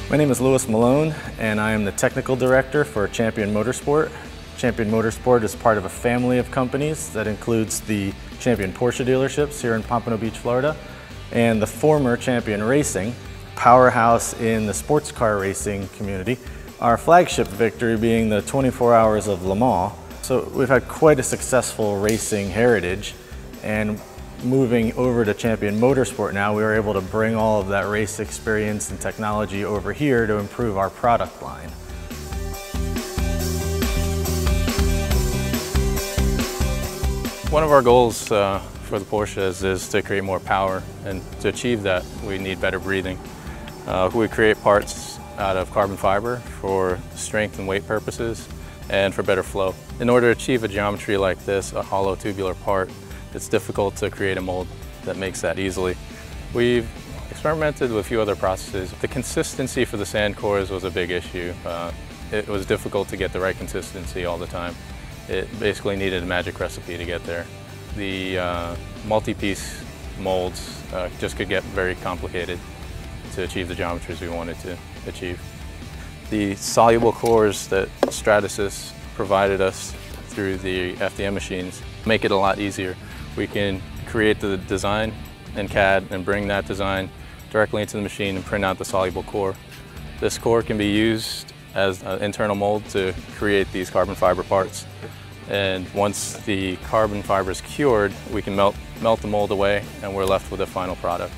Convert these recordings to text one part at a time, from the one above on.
My name is Louis Malone, and I am the Technical Director for Champion Motorsport. Champion Motorsport is part of a family of companies that includes the Champion Porsche dealerships here in Pompano Beach, Florida, and the former Champion Racing, powerhouse in the sports car racing community. Our flagship victory being the 24 Hours of Le Mans. So we've had quite a successful racing heritage, and moving over to Champion Motorsport now, we were able to bring all of that race experience and technology over here to improve our product line. One of our goals for the Porsches is to create more power, and to achieve that we need better breathing. We create parts out of carbon fiber for strength and weight purposes and for better flow. In order to achieve a geometry like this, a hollow tubular part, it's difficult to create a mold that makes that easily. We've experimented with a few other processes. The consistency for the sand cores was a big issue. It was difficult to get the right consistency all the time. It basically needed a magic recipe to get there. The multi-piece molds just could get very complicated to achieve the geometries we wanted to achieve. The soluble cores that Stratasys provided us through the FDM machines make it a lot easier. We can create the design in CAD and bring that design directly into the machine and print out the soluble core. This core can be used as an internal mold to create these carbon fiber parts. And once the carbon fiber is cured, we can melt the mold away, and we're left with a final product.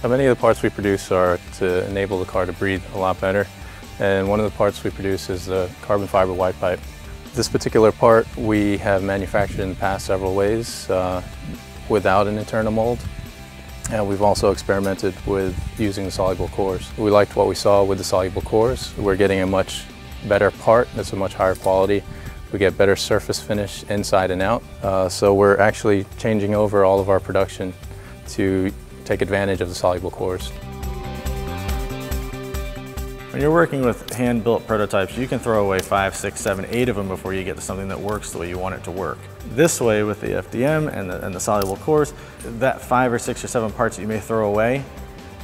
Many of the parts we produce are to enable the car to breathe a lot better. And one of the parts we produce is the carbon fiber wide pipe. This particular part we have manufactured in the past several ways without an internal mold. And we've also experimented with using the soluble cores. We liked what we saw with the soluble cores. We're getting a much better part that's a much higher quality. We get better surface finish inside and out. So we're actually changing over all of our production to take advantage of the soluble cores. When you're working with hand-built prototypes, you can throw away 5, 6, 7, 8 of them before you get to something that works the way you want it to work. This way, with the FDM and the soluble cores, that 5 or 6 or 7 parts that you may throw away,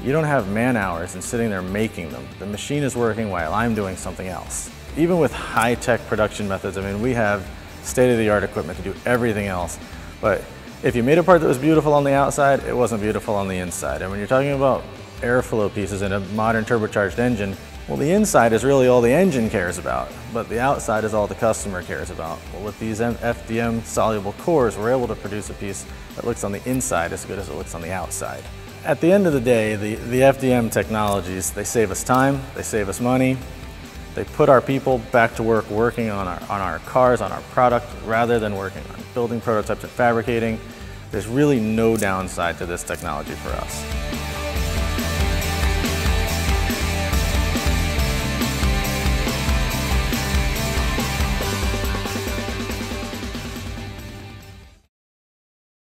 you don't have man-hours in sitting there making them. The machine is working while I'm doing something else. Even with high-tech production methods, I mean, we have state-of-the-art equipment to do everything else. But if you made a part that was beautiful on the outside, it wasn't beautiful on the inside. And when you're talking about airflow pieces in a modern turbocharged engine, well, the inside is really all the engine cares about, but the outside is all the customer cares about. Well, with these FDM soluble cores, we're able to produce a piece that looks on the inside as good as it looks on the outside. At the end of the day, the FDM technologies, they save us time, they save us money, they put our people back to work working on our cars, on our product, rather than working on building prototypes and fabricating. There's really no downside to this technology for us.